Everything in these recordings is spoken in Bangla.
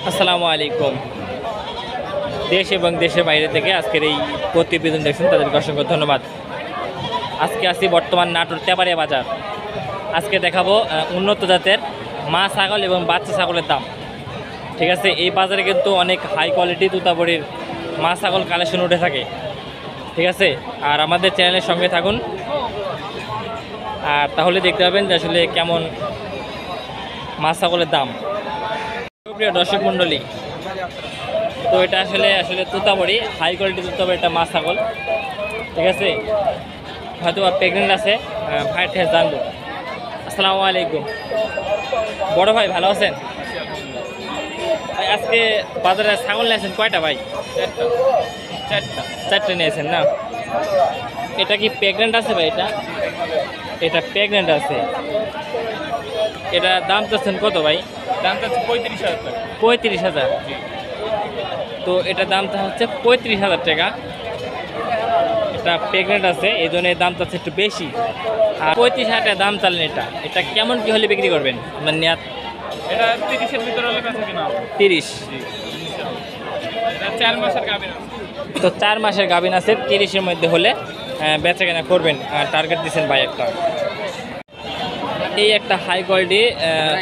আসসালামু আলাইকুম। দেশ এবং দেশের বাইরে থেকে আজকের এই প্রতিবেদন দেখছেন তাদেরকে অসংখ্য ধন্যবাদ। আজকে আসি বর্তমান নাটোর তেবাড়িয়া বাজার। আজকে দেখাবো উন্নত জাতের মা ছাগল এবং বাচ্চা ছাগলের দাম। ঠিক আছে, এই বাজারে কিন্তু অনেক হাই কোয়ালিটি তুতাবড়ির মা ছাগল কালেকশন উঠে থাকে। ঠিক আছে, আর আমাদের চ্যানেলের সঙ্গে থাকুন, আর তাহলে দেখতে পাবেন যে আসলে কেমন মা ছাগলের দাম। প্রিয় দর্শক মণ্ডলী, তো এটা আসলে তুতাবড়ি, হাই কোয়ালিটি তুতাবড়ি, একটা মা ছাগল। ঠিক আছে, হয়তো প্রেগনেন্ট আছে, ভাইয়ের থেকে জানবো। আসসালামু আলাইকুম বড় ভাই, ভালো আছেন ভাই? আজকে বাজারে ছাগল নিয়েছেন কয়টা ভাই? চারটে নিয়েছেন না? এটা কি প্রেগনেন্ট আছে ভাই? এটা প্রেগনেন্ট আছে। এটা দাম চাচ্ছেন কত ভাই? দাম চাচ্ছে 35,000 টাকা। 35,000। তো এটা দামটা হচ্ছে 35,000 টাকা। এটা প্রেগনেন্ট আছে, এই জন্য দাম চাচ্ছে একটু বেশি। আর 35,000 টাকা দাম চালেন। এটা কেমন কি হলে বিক্রি করবেন আপনার নেয়াত? এটা 30-এর ভিতরে হলে কাছে কিনা হবে। 30। এটা 4 মাসের গাভীর আছে। তো 4 মাসের গাভিন আছে, 30-এর মধ্যে হলে বেচা কেনা করবেন। টার্গেট দিচ্ছেন ভাই একটা। এই একটা হাই কোয়ালিটি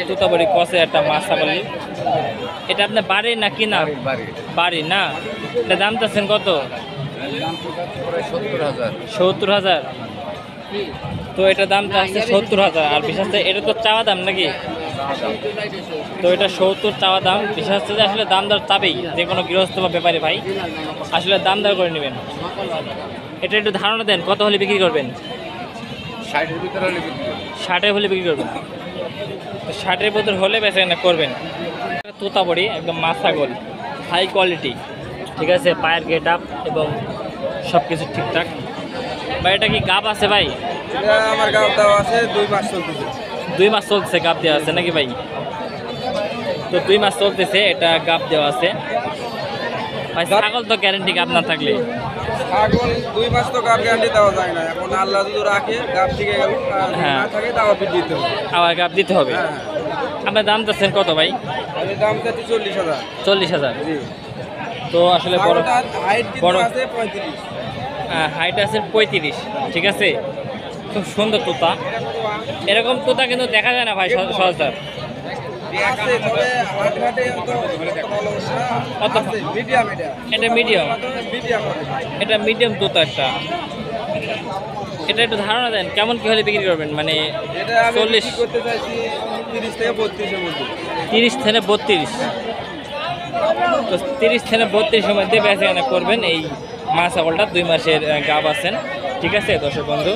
তুতাবড়ি কসে একটা মাছ ছাগল। এটা আপনার বাড়ির না কিনা? বাড়ি না? এটা দাম চাচ্ছেন কত? 70,000। তো এটা দামটা আছে 70,000। আর বিশেষ এটা তো চাওয়া দাম নাকি? তো এটা 70 চাওয়া দাম। বিশেষ যে আসলে দাম দর চাবেই যে কোনো গৃহস্থ বা ব্যাপারী ভাই, আসলে দাম দর করে নেবেন। এটা একটু ধারণা দেন কত হলে বিক্রি করবেন? 60-এর ভিতরে হলে বিক্রি করব। 60 হলে বিক্রি করবেন। তো 60-এর ভিতর হলে বেচা কেনা করবেন। তোতাবড়ি একদম মা ছাগল, হাই কোয়ালিটি। ঠিক আছে, পায়ের গেট আপ এবং সব কিছু ঠিকঠাক। ভাই এটা কি গাব আছে ভাই? এটা আমার গাব দেওয়া আছে 2 মাস চলতেছে। 2 মাস চলতেছে গাব দেওয়া আছে নাকি ভাই? তো 2 মাস চলতেছে, এটা গাব দেওয়া আছে ভাই। ছাগল তো গ্যারেন্টি গাব না থাকলে? ছাগল 2 মাস তো গাব গ্যারান্টি দেওয়া যায় না। এখন আল্লাহ যদি রাখে গাব থেকে গেল, হ্যাঁ। না থাকে তাও আপনি দিতে হবে। আবার গাব দিতে হবে। হ্যাঁ। আপনার দাম চাচ্ছেন কত ভাই? এর দাম চাচ্ছি 40,000। 40,000। জি। তো আসলে বড় হাইট বড় আছে 35। হাইট আছে 35। ঠিক আছে, খুব সুন্দর তোতা। এরকম তোতা কিন্তু দেখা যায় না ভাই সহজে। আছে তবে হাটঘাটে তো ভালো কত? আছে মিডিয়াম। এটা মিডিয়াম। মিডিয়াম এটা মিডিয়াম তোতা একটা। এটা একটু ধারণা দেন কেমন কি হলে বিক্রি করবেন? মানে এটা আমি 40 বিক্রি করতে চাইছি 30 থেকে 32 এর মধ্যে। 30 থেকে 32। তো 30 থেকে 32 সময় দিয়ে বেচা কেনা করবেন এই মা ছাগলটা। 2 মাসের গাব আছেন। ঠিক আছে দর্শক বন্ধু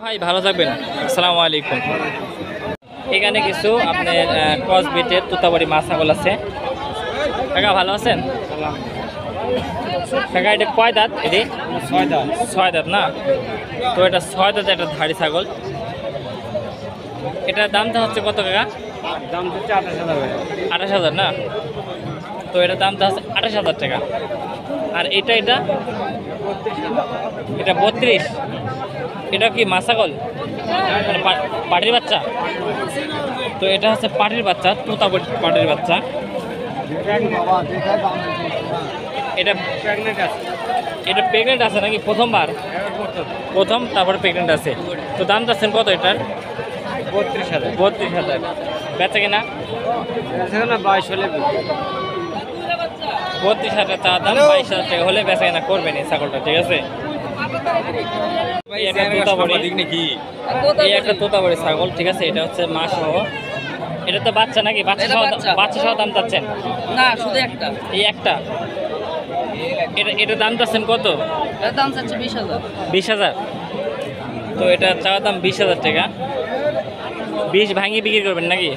ভাই, ভালো থাকবেন। আসসালামু আলাইকুম। এখানে কিছু আপনার ক্রস বিটের তুতাবড়ি মা ছাগল আছে। কাকা ভালো আছেন? কাকা এটা কয় দাঁত? এটি 6 দাম। 6 দাঁত না? তো এটা 6 দাঁত একটা ধাড়ি ছাগল। এটার দামটা হচ্ছে কত কাকা? দাম হচ্ছে 28,000 টাকা। 28,000 না? তো এটার দামটা হচ্ছে 28,000 টাকা। আর এটা 32। এটা কি মা ছাগল মানে পাটির বাচ্চা? তো এটা হচ্ছে পাটির বাচ্চা, তুতাবড়ি পাটির বাচ্চা। এটা প্রেগনেন্ট আছে নাকি? প্রথমবার প্রথম, তারপরে প্রেগনেন্ট আছে। তো দাম চাচ্ছেন কত এটার? 32,000। 32,000। বেচা কিনা? 22 হলে 32,000 টাকা দাম। 22,000 টাকা হলে বেচা কিনা করবেন এই ছাগলটা। ঠিক আছে, এই একটা তোতাবড়ি, এই একটা তোতাবড়ি ছাগল। ঠিক আছে, এটা হচ্ছে মা সহ। এটা তো বাচ্চা নাকি? বাচ্চা সহ দাম চাচ্ছেন না, শুধু একটা। এই একটা। এটা দাম চাচ্ছেন কত? এর দাম চাচ্ছে 20,000। 20,000। তো এটা চাওয়া দাম 20,000 টাকা। 20 ভাঙিয়ে বিক্রি করবেন নাকি?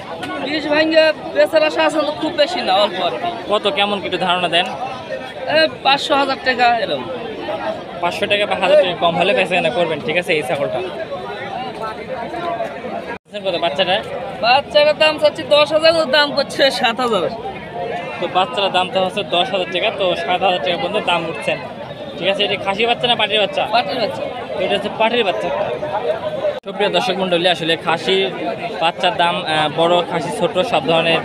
20 ভাঙ্গে বেচার আশা আছে তো, খুব বেশি না, অল্প আর কি। কত কেমন কি একটু ধারণা দেন? 500,000 টাকা এরকম। 500 টাকা বা 1000 টাকা কম হলে বেচা কেনা করবেন। ঠিক আছে, এই ছাগলটা কত? বাচ্চাটা বাচ্চাটার দাম চাচ্ছি 10,000, ওর দাম করছে 7,000। তো বাচ্চার দামটা হচ্ছে 10,000 টাকা। তো 7,000 টাকা পর্যন্ত দাম উঠছেন। ঠিক আছে, এটা খাসি বাচ্চা না পাটির বাচ্চা? পাটির বাচ্চা। তো এটা হচ্ছে পাটির বাচ্চা। সুপ্রিয় দর্শক মণ্ডলী, আসলে খাসির বাচ্চার দাম বড় খাসি ছোট সব ধরনের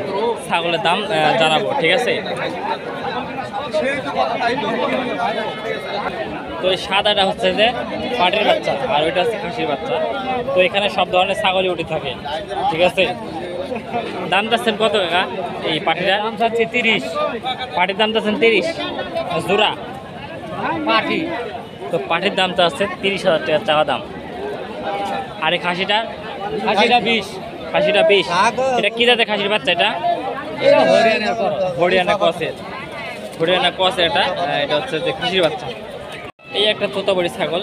ছাগলের দাম জানাবো, ঠিক আছে? তো এই সাদাটা হচ্ছে যে পাটির বাচ্চা আর ওইটা হচ্ছে খাসির বাচ্চা। তো এখানে সব ধরনের ছাগলই উঠে থাকে, ঠিক আছে? দাম চাচ্ছেন কত কাকা এই পাটিটার? দাম চাচ্ছি 30। পাটির দাম চাচ্ছেন 30 জোড়া পাটি তো পাটির দাম চাচ্ছে 30,000 টাকা চাওয়া দাম। আর এই খাসিটার? খাসিটা 20। খাসিটা 20। এটা কি জাতের খাসির বাচ্চা? এটা এটা হরিয়ানার করো। হরিয়ানা ক্রসের, হরিয়ানা ক্রসের এটা এটা হচ্ছে যে খাসির বাচ্চা। এই একটা তোতাবড়ি ছাগল।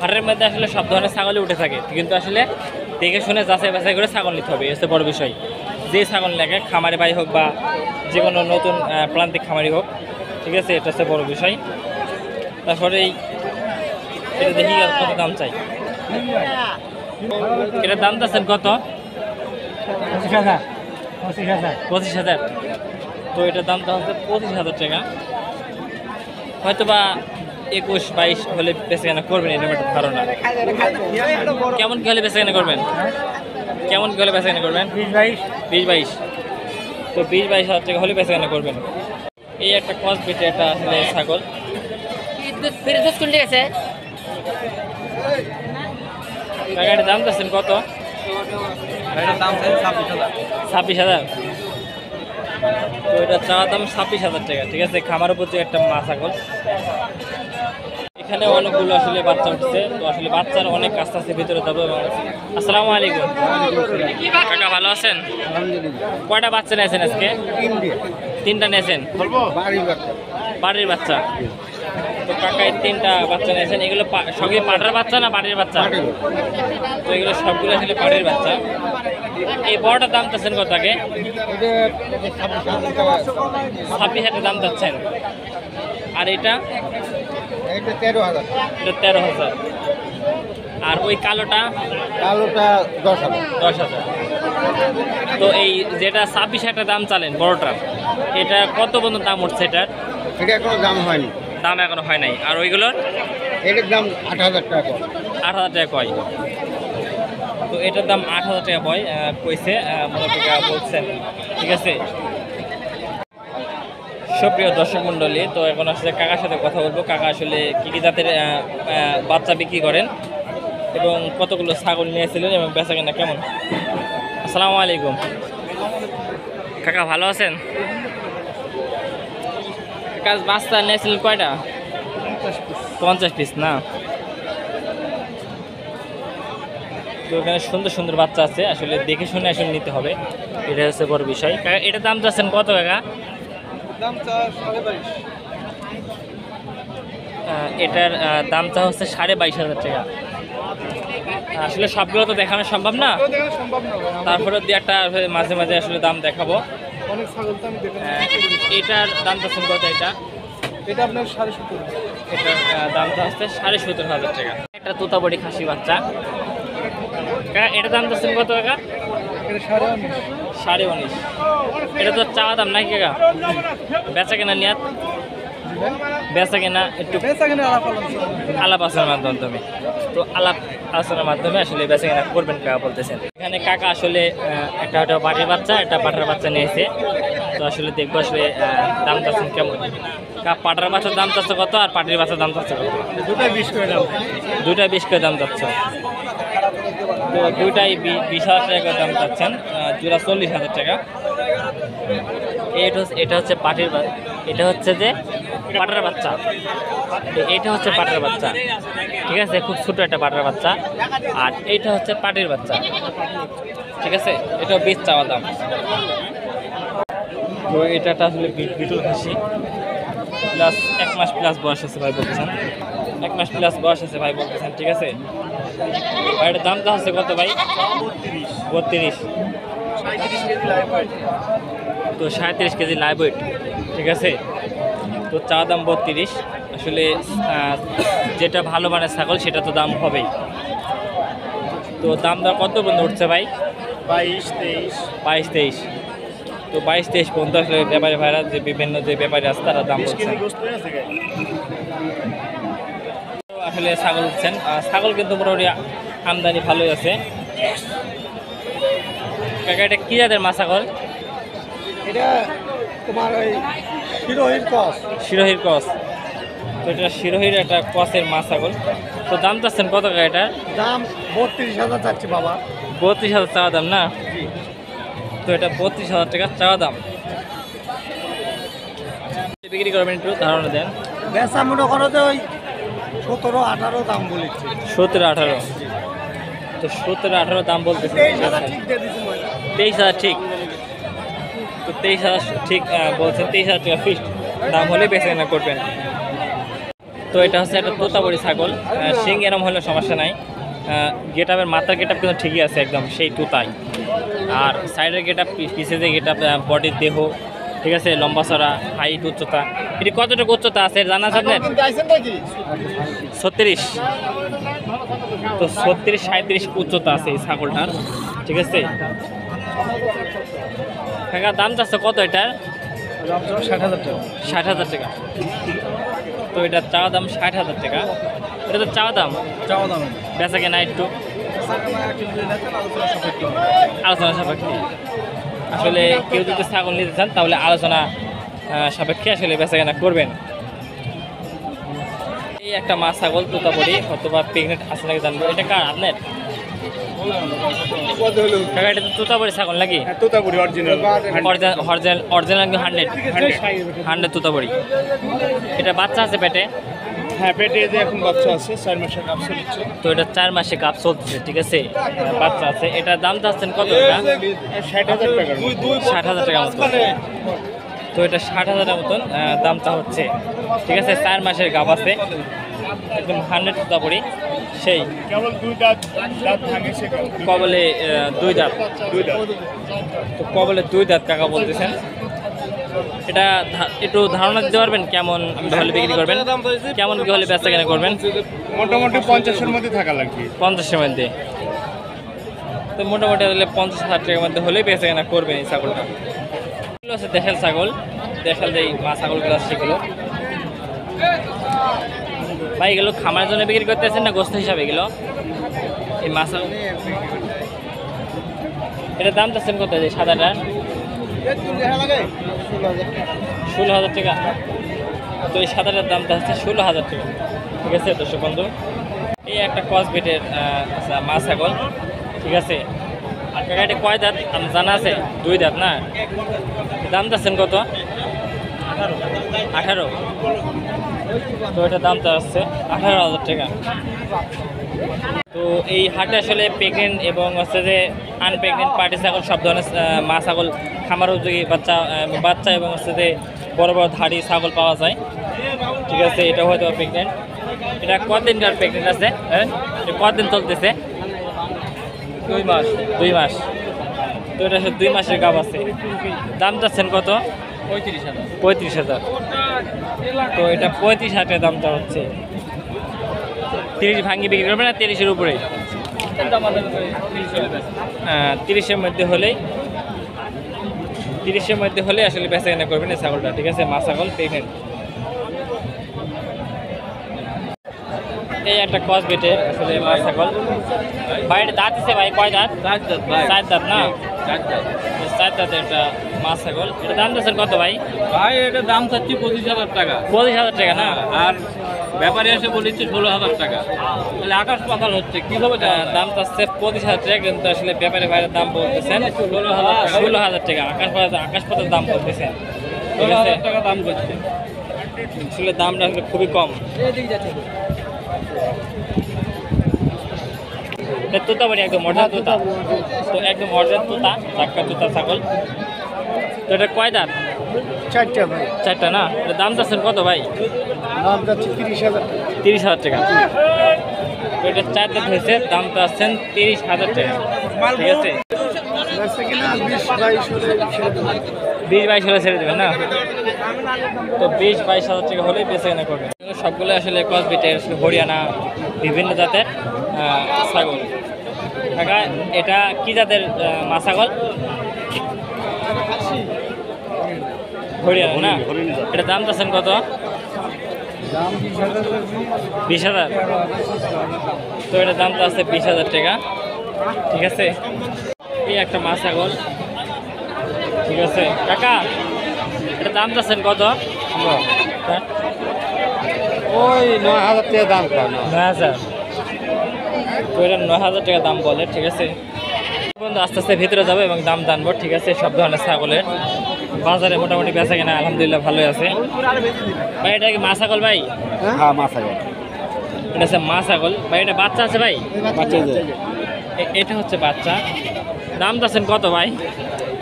হাটের মধ্যে আসলে সব ধরনের ছাগলই উঠে থাকে, কিন্তু আসলে দেখে শুনে যাচাই বাছাই করে ছাগল নিতে হবে, হচ্ছে বড় বিষয়। যে ছাগল লাগে, খামারে বাড়ি হোক বা যে কোনো নতুন প্রান্তিক খামারি হোক, ঠিক আছে? এটা হচ্ছে বড় বিষয়। তারপরে এটা দেখি কত দাম চাই। এটার দাম চাচ্ছেন কত? 25,000। 25,000। 25,000। তো এটার দামটা হচ্ছে 25,000 টাকা। হয়তো বা 21-22 হলে বেচে কেনা করবেন, এরকম একটা ধারণা। কেমন কি হলে বেচে কেনা করবেন? কেমন কি হলে বেচে কেনা করবেন? 20-22। তো 20-22 হাজার টাকা হলে বেচে কেনা করবেন। এই একটা ক্রস বিটের একটা আসলে ছাগল। কাকা এটার দাম চাচ্ছেন কত? এটার দাম চাই 26,000। 26,000। তো এটা চাওয়া দাম 26,000 টাকা, ঠিক আছে? খামার প্রতি একটা মা ছাগল। এখানে অনেকগুলো আসলে বাচ্চা উঠছে, তো আসলে বাচ্চার অনেক কাজ আছে, ভিতরে যাবো। আসসালামু আলাইকুম কাকা, ভালো আছেন? কয়টা বাচ্চা নিয়েছেন আজকে? 3টা নিয়েছেন? বাড়ির বাচ্চা। তো কাকা এই 3টা বাচ্চা নিয়েছেন, এগুলো সবই পাটার বাচ্চা না বাড়ির বাচ্চা? তো এগুলো সবগুলো আসলে বাড়ির বাচ্চা। এই বড়টার দাম চাচ্ছেন কত? আগে 26,000 দাম চাচ্ছেন। আর এটা? এটা 13,000। আর ওই কালোটা? 10,000। তো এই যেটা 26,000 দাম চালেন বড়টার, এটা কত পর্যন্ত দাম উঠছে এটার? এটা এখনো দাম হয়নি, দাম এখনো হয় নাই। আর ওইগুলোর? এটার দাম 8,000 টাকা। 8,000 টাকা কয়। তো এটার দাম 8,000 টাকা কইছে মনে টাকা বলছেন, ঠিক আছে? সুপ্রিয় দর্শক মণ্ডলী, তো এখন আসলে কাকার সাথে কথা বলবো। কাকা আসলে কী কী জাতের বাচ্চা বিক্রি করেন এবং কতগুলো ছাগল নিয়েছিলেন এবং বেচা কেনা কেমন। আসসালামু আলাইকুম কাকা, ভালো আছেন? কাকা বাচ্চা নিয়েছিলেন কয়টা? 50 পিস না? তো এখানে সুন্দর সুন্দর বাচ্চা আছে, আসলে দেখে শুনে আসলে নিতে হবে, এটা হচ্ছে বড় বিষয়। কাকা এটার দাম চাচ্ছেন কত কাকা? দাম চা 22,500। এটার দামটা হচ্ছে 22,500 টাকা। আসলে সবগুলো তো দেখানো সম্ভব না, তারপরে দিয়ে একটা মাঝে মাঝে আসলে দাম দেখাবো। অনেক ছাগল তো আমি দেখলাম। এটার দাম চাচ্ছেন কত? এটা আপনার 17,500। এটার দামটা হচ্ছে 17,500 টাকা। একটা তোতাবড়ি খাসি বাচ্চা। কাকা এটার দাম চাচ্ছেন কত কাকা? এটা 19,500। 19,500। এটা তো চাওয়া দাম নাকি কাকা? বেচা কেনা নিয়াত? বেচা কেনা একটু আলাপ আলোচনার মাধ্যমে, তো আলাপ আলোচনার মাধ্যমে আসলে বেচা কেনা করবেন কাকা বলতেছেন। এখানে কাকা আসলে একটা পাটির বাচ্চা, একটা পাটার বাচ্চা নিয়েছে। তো আসলে দেখবো আসলে দাম চাচ্ছেন কেমন। পাটার বাচ্চার দাম চাচ্ছে কত আর পাটির বাচ্চার দাম চাচ্ছে কত? 2টা 20 করে দাম। 2টা 20 করে দাম চাচ্ছে। তো 2টাই 20,000 টাকা দাম চাচ্ছেন, জোড়া 40,000 টাকা। এটা হচ্ছে পাটির বাচ্চা, এটা হচ্ছে যে পাটার বাচ্চা, এটা হচ্ছে পাটার বাচ্চা, ঠিক আছে? খুব ছোট একটা পাটার বাচ্চা। আর এইটা হচ্ছে পাটির বাচ্চা, ঠিক আছে? এটাও 20 চাওয়া দাম। তো এটা আসলে বিটল খাসি, প্লাস 1 মাস প্লাস বয়স আছে ভাই বলতেছেন, 1 মাস প্লাস বয়স আছে ভাই বলতেছেন, ঠিক আছে? আর এটার দামটা হচ্ছে কত ভাই? 32। তো 37 কেজি লাইভ ওয়েট, ঠিক আছে? তো চা দাম 32। আসলে যেটা ভালো মানের ছাগল সেটা তো দাম হবেই। তো দাম দর কত পর্যন্ত উঠছে ভাই? 22-23। তো 22-23 পর্যন্ত আসলে ব্যাপারী ভাইরা যে বিভিন্ন যে ব্যাপারী আছে তারা দাম বলছেন। তো আসলে ছাগল উঠছেন, ছাগল কিন্তু মোটামুটি আমদানি ভালোই আছে। কাকা এটা কী জাতের মা ছাগল? এটা তোমার ওই শিরোহির কস। শিরোহির ক্রস। তো এটা শিরোহির একটা ক্রসের মা ছাগল। তো দাম চাচ্ছেন কত টাকা এটা? দাম 32,000 চাচ্ছি বাবা। 32,000 চাওয়া দাম না? তো এটা 32,000 টাকা চাওয়া দাম। বিক্রি করবেন একটু ধারণা দেন। বেচা মনে করো যে ওই 17-18 দাম বলেছে। 17-18। তো 17-18 দাম বলতেছে। 23,000 ঠিক দিয়ে দিছি মই। 23,000 ঠিক। তো 23,000 ঠিক বলছেন। 23,000 টাকা ফিক্সড দাম হলে বেচে কেনা করবেন। তো এটা হচ্ছে একটা তোতাপুরি ছাগল। শিং এরম হলে সমস্যা নাই। গেট আপের মাথার গেট আপ কিন্তু ঠিকই আছে একদম সেই তোতাই। আর সাইডের গেট আপ পিছে যে গেট আপ বডির দেহ ঠিক আছে, লম্বা চড়া, হাইট, উচ্চতা। এটি কতটুকু উচ্চতা আছে জানা আছে আপনার? 36। তো 36-37 উচ্চতা আছে এই ছাগলটার, ঠিক আছে। কাকা দাম চাচ্ছে কত এটার? 60,000 টাকা। 60,000 টাকা। তো এটা চাওয়া দাম 60,000 টাকা। এটা তো চাওয়া দাম, বেচা কেনা একটু আলোচনা সাপেক্ষে। আসলে কেউ যদি ছাগল নিতে চান তাহলে আলোচনা সাপেক্ষে আসলে বেচা কেনা করবেন। এই একটা মা ছাগল তোতাপুরি, অথবা প্রেগনেন্ট আছে নাকি জানবো। এটা কার আপনার? কাকা এটা তো তোতাপুরি ছাগল নাকি? তোতাপুরি অরিজিনাল। অরিজিনাল 100 তোতাপুরি। এটা বাচ্চা আছে পেটে? হ্যাঁ, পেটে যে এখন বাচ্চা আছে, 4 মাসের কাপ চলছে। তো এটা 4 মাসে কাপ চলতেছে, ঠিক আছে, বাচ্চা আছে। এটা দাম চাচ্ছেন কত? এটা 60,000 টাকা। 60,000 টাকা মতন। তো এটা 60,000 টাকা মতন দামটা হচ্ছে, ঠিক আছে। 4 মাসের গাব আছে, একদম 100 তোতাপুরি সেই। কেবল 2 দাঁত ভাঙেছে। কবলে 2 দাঁত। তো কবলে 2 দাঁত কাকা বলতেছেন। এটা একটু ধারণা দিতে পারবেন কেমন হলে বিক্রি করবেন, কেমন কি হলে বেচা কেনা করবেন? মোটামুটি 50-এর মধ্যে থাকা লাগবে। 50-এর মধ্যে। তো মোটামুটি হলে 50,000 টাকার মধ্যে হলে বেচা কেনা করবেন এই ছাগলটা। এগুলো হচ্ছে দেশাল ছাগল, দেশাল যেই মা ছাগলগুলো আছে সেগুলো। ভাই এগুলো খামারের জন্য বিক্রি করতেছেন না গোস্ত হিসাবে এগুলো? এই মা ছাগল এটার দাম চাচ্ছেন কত? যে সাদাটা 16,000 টাকা। তো এই সাদাটার দামটা হচ্ছে 16,000 টাকা, ঠিক আছে দর্শক বন্ধু। এই একটা ক্রস ব্রিডের মা ছাগল, ঠিক আছে। আর কাকা এটা কয় দাঁত জানা আছে? 2 দাঁত না? দাম চাচ্ছেন কত? 18। তো এটার দামটা আসছে 18,000 টাকা। তো এই হাটে আসলে প্রেগনেন্ট এবং হচ্ছে যে আনপ্রেগনেন্ট পার্টি ছাগল সব ধরনের মা ছাগল, খামার উপযোগী বাচ্চা এবং হচ্ছে যে বড় বড় ধাড়ি ছাগল পাওয়া যায়, ঠিক আছে। এটা হয়তো প্রেগনেন্ট। এটা কতদিনকার প্রেগনেন্ট আছে? হ্যাঁ, এটা কতদিন চলতেছে? 2 মাস। 2 মাস। তো এটা 2 মাসের গাব আছে। দাম চাচ্ছেন কত? 35,000। তো এটা 35,000 দামটা হচ্ছে। 30 ভাঙি বিক্রি করবে না? 30-এর উপরে? 30-এর মধ্যে হলেই, 30-এর মধ্যে হলে আসলে বেচা কেনা করবেন এই ছাগলটা, ঠিক আছে। মা ছাগল প্রেগনেন্ট। এই একটা ক্রস ব্রিডের আসলে মা ছাগল। বাইরে দাঁত আছে ভাই, কয় দাঁত? 4 দাঁত না? 4 দাঁতের একটা মা ছাগল। এটা দাম চাচ্ছেন কত ভাই? ভাই এটা দাম চাচ্ছি 25,000 টাকা। 25,000 টাকা না? আর ব্যাপারে এসে বলেছি 16,000 টাকা। তাহলে আকাশ পাতাল হচ্ছে, কি হবে? দাম চাচ্ছে 25,000 টাকা, কিন্তু আসলে ব্যাপারে বাইরের দাম বলতেছেন 16,000 টাকা। আকাশ পাতার দাম বলতেছেন, ঠিক আছে। 16,000 টাকা দাম করছে। আসলে দামটা আসলে খুবই কম। তোতাবাড়ি একদম মডার্ন তোতা। তো একদম মডার্ন তোতা, চাক্কা তোতা ছাগল। তো এটা কয় দাঁত? 4টা ভাই। 4টা না? এটা দাম চাচ্ছেন কত ভাই? দাম যাচ্ছে 30,000 টাকা। 30,000 টাকা। তো এটা 4 দাঁত হয়েছে, দাম চাচ্ছেন 30,000 টাকা, ঠিক আছে। 20-22 হলে ছেড়ে দেবেন না? তো 20-22,000 টাকা হলেই বেচে কেনা করবেন। সবগুলো আসলে ক্রস ব্রিডের, হরিয়ানা বিভিন্ন জাতের ছাগল। কাকা এটা কি জাতের মা ছাগল? হরিয়ানা না? এটা দাম চাচ্ছেন কত? 20,000। তো এটার দামটা আছে 20,000 টাকা, ঠিক আছে। এই একটা মা ছাগল, ঠিক আছে কাকা, এটা দাম চাচ্ছেন কত? হ্যাঁ? ওই 9,000 টাকা দাম কম 9,000। তো এটা 9,000 টাকা দাম বলে, ঠিক আছে বন্ধু। আস্তে আস্তে ভিতরে যাবো এবং দাম জানবো, ঠিক আছে। সব ধরনের ছাগলের বাজারে মোটামুটি বেচা কেনা আলহামদুলিল্লাহ ভালোই আছে। ভাই এটা কি মা ছাগল ভাই? হ্যাঁ মাছ আছে এটা হচ্ছে মা ছাগল ভাই। এটা বাচ্চা আছে ভাই? বাচ্চা এটা হচ্ছে বাচ্চা। দাম চাচ্ছেন কত ভাই?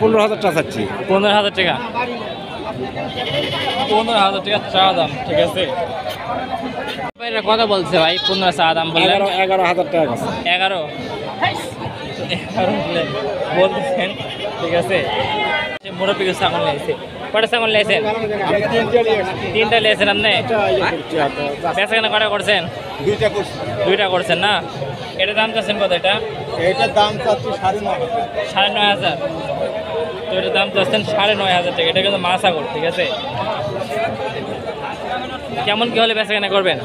15,000 টাকা চাচ্ছি। 15,000 টাকা। 15,000 টাকা চাওয়া দাম, ঠিক আছে। ভাই এটা কত বলছে ভাই? 15 চাওয়া দাম বললেন। 11,000 টাকা আছে। 11 বলে বলতেছেন, ঠিক আছে। মুরব্বী ছাগল নিয়েছে। কটা ছাগল নিয়েছেন? তিনটা নিয়েছেন আপনি? বেচা কেনা কটা করছেন? দুইটা করছেন না? এটা দাম চাচ্ছেন কত? এটার দাম চাচ্ছি 9,500। 9,500। তো এটার দাম চাচ্ছেন 9,500 টাকা। এটা কিন্তু মা ছাগল, ঠিক আছে। কেমন কি হলে বেচা কেনা করবেন?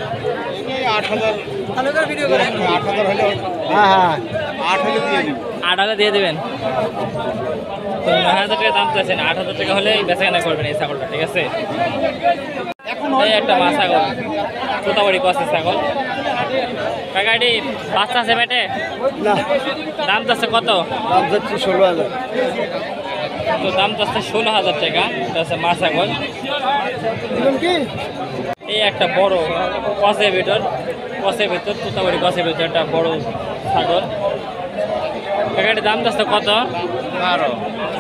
8,000। 8,000 হলে হ্যাঁ 8 হলে দিয়ে দিন। 8 হলে দিয়ে দেবেন। তো 9,000 টাকা দাম চাচ্ছেন, 8,000 টাকা হলে বেচা কেনা করবেন এই ছাগলটা, ঠিক আছে। এই একটা মা ছাগল, তোতাবাড়ি কষের ছাগল। কাকা এটি বাচ্চা আছে পেটে? না দাম চাচ্ছে কত? দাম চাচ্ছি 16,000। তো দাম চাচ্ছে 16,000 টাকা। এটা হচ্ছে মা ছাগল। কি এই একটা বড় কষের ভিতর তোতাবাড়ি কষের ভিতর একটা বড় ছাগল। কাকা এটির দাম চাচ্ছে কত?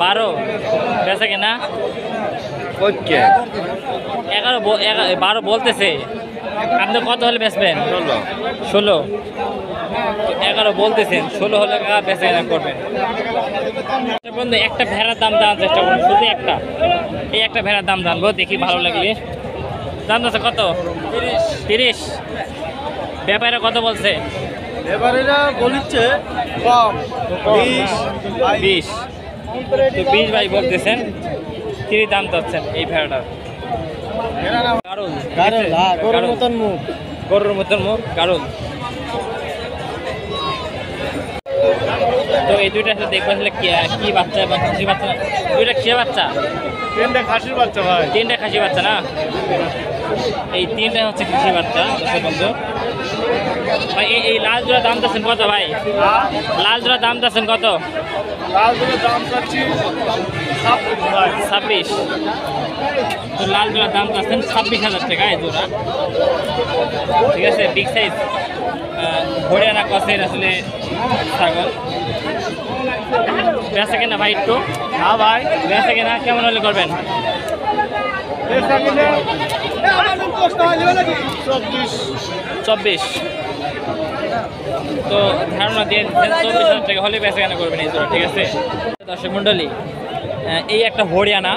12। বেচা কেনা? ওকে 12 বলতেছে। আপনি কত হলে বেচবেন? 16। 11 বলতেছেন, 16 হলে কাকা বেচা কেনা করবেন। বন্ধু একটা ভেড়ার দাম জানার চেষ্টা করুন, শুধু একটা। এই একটা ভেড়ার দাম জানবো, দেখি ভালো লাগলে। দাম আছে কত? 30। ব্যাপারে কত বলছে? এবারেরা বলিচ্ছে কম 20। তো 20 ভাই বলতেছেন, 30 দাম চাচ্ছেন এই ভেড়াটার। গারুল, গরুর মতন মুখ। গরুর মতন মুখ, গারুল। তো এই দুইটা আসলে দেখবো আসলে কি বাচ্চা এবং খাসি বাচ্চা না? দুইটা কিসের বাচ্চা? 3টা খাসির বাচ্চা ভাই। 3টা খাসি বাচ্চা না? এই 3টা হচ্ছে খাসি বাচ্চা, দর্শক বন্ধু। ভাই এই লাল জোড়া দাম চাচ্ছেন কত ভাই? লাল জোড়া দাম চাচ্ছেন কত? লাল দুটোর দাম চাচ্ছি 26। তো লাল জোড়ার দাম চাচ্ছেন 26,000 টাকা এই জোড়া, ঠিক আছে। বিগ সাইজ হরিয়ানা কসের আসলে ছাগল। বেচা কেনা ভাই একটু? হ্যাঁ ভাই বেচা কেনা কেমন হলে করবেন? 24। তো ধারণা দিয়ে দিচ্ছেন 24,000 টাকা হলে বেচা কেনা করবেন এই জোড়া, ঠিক আছে। দর্শক মণ্ডলী, এই একটা হরিয়ানা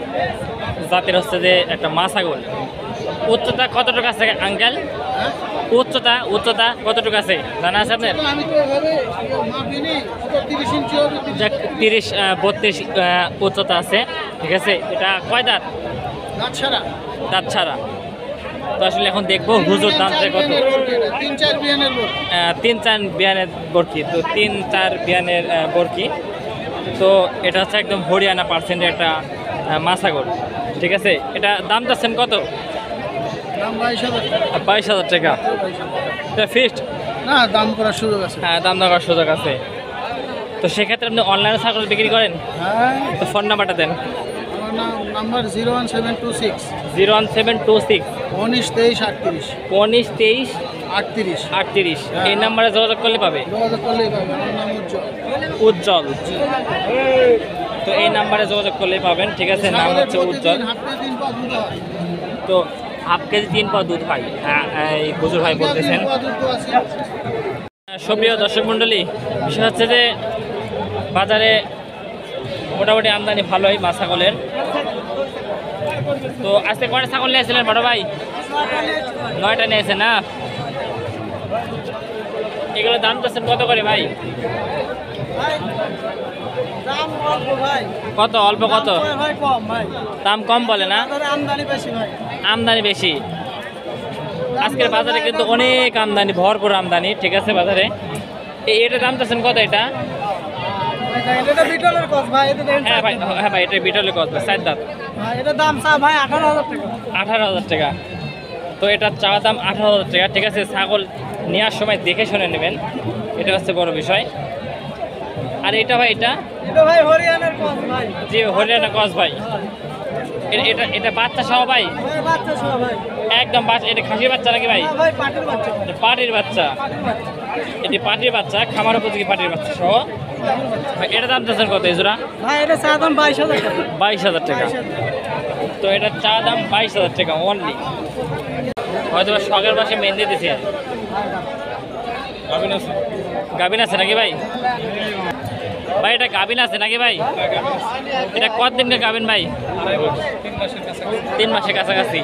জাতের হচ্ছে যে একটা মা ছাগল। উচ্চতা কতটুকু আছে আঙ্কেল? উচ্চতা কতটুকু আছে জানা আছে আপনার? 30-32 উচ্চতা আছে, ঠিক আছে। এটা কয় দাঁত? দাঁত ছাড়া। তো আসলে এখন দেখবো হুজুর দাম কত। 3-4 বিয়ানের বরকি। তো 3-4 বিয়ানের বরকি। তো এটা হচ্ছে একদম হরিয়ানা পার্সেন্টের একটা মা ছাগল, ঠিক আছে। এটা দাম চাচ্ছেন কত? 22,000 টাকা। এটা ফিক্সড না, দাম করার সুযোগ আছে। হ্যাঁ, দাম করার সুযোগ আছে। তো সেক্ষেত্রে আপনি অনলাইনে ছাগল বিক্রি করেন? হ্যাঁ, তো ফোন নাম্বারটা দেন। আমার নাম্বার 01726 01726 1923 38 1923 38। 38। এই নাম্বারে যোগাযোগ করলে পাবে। যোগাযোগ করলেই পাবে। আমার নাম উজ্জ্বল। তো এই নাম্বারে যোগাযোগ করলেই পাবেন, ঠিক আছে। নাম হচ্ছে উজ্জ্বল। তো হাফ কেজি 3 পাও দুধ হয়, এই হুজুর ভাই বলতেছেন। সুপ্রিয় দর্শক মণ্ডলী, বিষয় হচ্ছে যে বাজারে মোটামুটি আমদানি ভালোই মা ছাগলের। তো আজকে কয়টা ছাগল নিয়েছিলেন বড় ভাই? 9টা নিয়েছে না? এগুলো দাম চাচ্ছেন কত করে ভাই? কত? অল্প কত? দাম কম বলে না? আমদানি বেশি। আজকের বাজারে কিন্তু অনেক আমদানি, ভরপুর আমদানি, ঠিক আছে। বাজারে এটা দাম চাচ্ছেন কত? এটা এটা বিটলের কস ভাই, এটা দেখেন হ্যাঁ ভাই, হ্যাঁ ভাই, এটা বিটলের কস ভাই, 4 দাঁত। ভাই, এটা দাম চা ভাই 18,000 টাকা। 18,000 টাকা। তো এটা চাওয়া দাম 18,000 টাকা। ঠিক আছে, ছাগল নেওয়ার সময় দেখে শুনে নেবেন, এটা হচ্ছে বড় বিষয়। আর এটা ভাই, এটা এটা ভাই হরিয়ানার কস ভাই। যে হরিয়ানা কস ভাই, এটা এটা বাচ্চা সহ ভাই, ভাই বাচ্চা সহ ভাই। একদম বাচ্চা। এটা খাসির বাচ্চা নাকি ভাই? হ্যাঁ ভাই পাটির বাচ্চা। এটা পাটির বাচ্চা। পাটির বাচ্চা। এটি পাটির বাচ্চা, খামার উপযোগী পাটির বাচ্চা সহ। ভাই, এটা দাম চাচ্ছেন কত এই জোড়া? ভাই এটা চা দাম 22,000 টাকা। 22,000 টাকা। 22,000 তো এটা চা দাম 22,000 টাকা অনলি। হয়তো বা শখের পাশে মেহেন্দি দিছে। গাবিন আছে নাকি ভাই? ভাই এটা গাবিন আছে নাকি ভাই? এটা কতদিনকার গাবিন ভাই? 3 মাসের কাছাকাছি।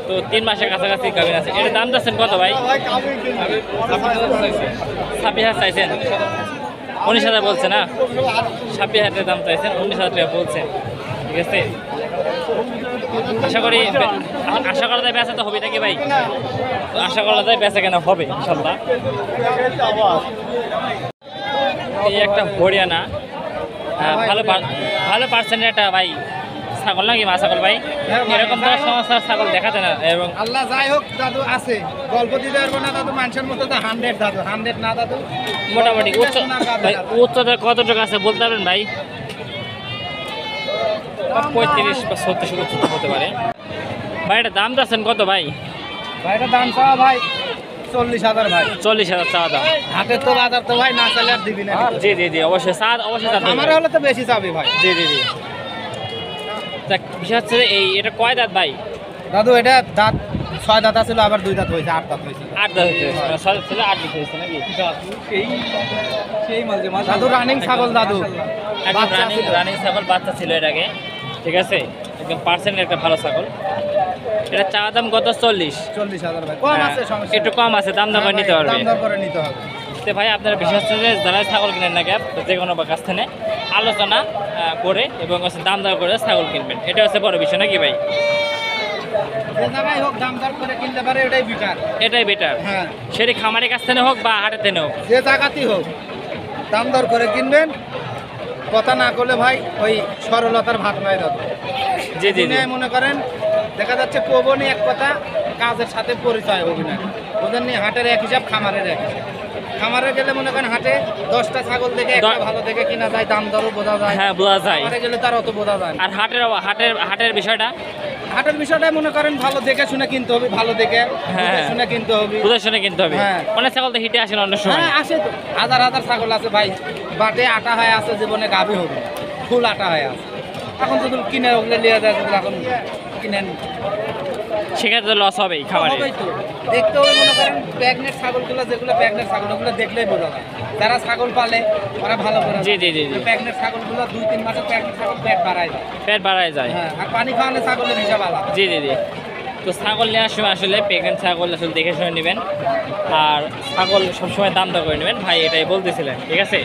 তো 3 মাসের কাছাকাছি গাবিন আছে। এটার দাম যাচ্ছেন কত ভাই? 26,000 চাইছেন? 19,000 বলছে না? 26,000 দাম চাইছেন, 19,000 টাকা বলছেন। ঠিক আছে, আশা করা যায় বেচা তো হবে নাকি ভাই? তো আশা করা যায় বেচা কেনা হবে ইনশাল্লাহ। এই একটা হরিয়ানা, ভালো পার্সেন্টের একটা ভাই ছাগল নাকি মা ছাগল ভাই? এরকম তো সমস্যার ছাগল দেখা যায় না। এবং আল্লাহ যাই হোক দাদু আছে, গল্প দিতে পারবো না দাদু, মানুষের মতো তো 100 দাদু, 100 না দাদু। মোটামুটি ভাই উচ্চতা কতটুকু আছে বলতে পারবেন ভাই? 35 বা 36 উচ্চতা হতে পারে ভাই। এটা দাম যাচ্ছেন কত ভাই? ভাই এটা দাম চাওয়া ভাই 40,000 ভাই। 40,000 চাওয়া দাম। হাটের তো বাজার তো ভাই না চাইলে আর দিবি না। জি জি জি, অবশ্যই স্যার, অবশ্যই স্যার। আমার হলে তো বেশি চাবি ভাই। জি জি জি। তা বিষয় হচ্ছে যে এটা কয় দাঁত ভাই? দাদু এটা দাঁত 6 দাঁত ছিল, আবার 2 দাঁত হয়েছে, 8 দাঁত হয়েছে। 8 দাঁত হয়েছে, 6 ছিল 8 দাঁত হয়েছে নাকি? সেই মাল যে মাল দাদু রানিং ছাগল দাদু। একদম বাচ্চা ছিল। রানিং ছাগল, বাচ্চা ছিল এর আগে। ঠিক আছে, একদম পার্সেন্ট একটা ভালো ছাগল। এটা চাওয়া দাম কত? 40। 40,000 ভাই, কম আছে, সমস্যা একটু কম আছে, দাম দাম হ্যাঁ নিতে ভাই, পারবে। দাম দর করে নিতে হবে। তো ভাই আপনারা বিশেষ হচ্ছে যে যারা ছাগল কিনেন না গ্যাপ, যে কোনো কাছ থেকে আলোচনা করে এবং হচ্ছে দাম দর করে ছাগল কিনবেন, এটা হচ্ছে বড় বিষয় নাকি ভাই? যে জায়গায় হোক দাম দর করে কিনতে পারে, এটাই বেটার। এটাই বেটার। হ্যাঁ, সেটি খামারের কাছ থেকে হোক বা হাটের থেকে হোক। যে জায়গাতেই হোক দাম দর করে কিনবেন। কথা না করলে ভাই ওই সরলতার ভাত নাই দাদু। জি জি জি। দিনে মনে করেন দেখা যাচ্ছে কোবনি এক কথা, কাজের সাথে পরিচয় হবে না। ওদের নিয়ে হাটের এক হিসাব, খামারের এক হিসাব। খামারে গেলে মনে করেন হাটে 10টা ছাগল দেখে একটা ভালো দেখে কিনা যায়, দাম দরও বোঝা যায়। হ্যাঁ, বোঝা যায়। খামারে গেলে তার অত বোঝা যায় না। আর হাটের বিষয়টা, হাটের বিষয়টা মনে করেন ভালো দেখে শুনে কিনতে হবে, ভালো দেখে হ্যাঁ, বুঝে শুনে কিনতে হবে। বুঝে শুনে কিনতে হবে। হ্যাঁ। অনেক ছাগল তো হিটে আসে না অন্য সময়। হ্যাঁ আসে তো, হাজার হাজার ছাগল আছে ভাই, বাটে আটা হয়ে আছে, জীবনে গাভী হবে, ফুল আটা হয়ে আছে। এখন যদি কিনে ওগুলো নিয়ে যায়, যদি এখন কিনেন সেক্ষেত্রে লস হবেই খামারে। হবেই তো। দেখতে হবে মনে করেন প্রেগনেন্ট ছাগলগুলো, যেগুলো প্রেগনেন্ট ছাগল, ওগুলো দেখলেই বোঝা যায়। যারা ছাগল পালে ওরা ভালো করে। জি জি জি জি। প্রেগনেন্ট ছাগলগুলো 2-3 মাসের প্রেগনেন্ট ছাগল পেট বাড়ায় যায়। পেট বাড়ায় যায়। হ্যাঁ, আর পানি খাওয়ালে ছাগলের হিসাব আলাদা। জি জি জি। তো ছাগল নেওয়ার সময় আসলে প্রেগনেন্ট ছাগল আসলে দেখে শুনে নেবেন, আর ছাগল সবসময় দাম দর করে নেবেন ভাই, এটাই বলতেছিলেন। ঠিক আছে।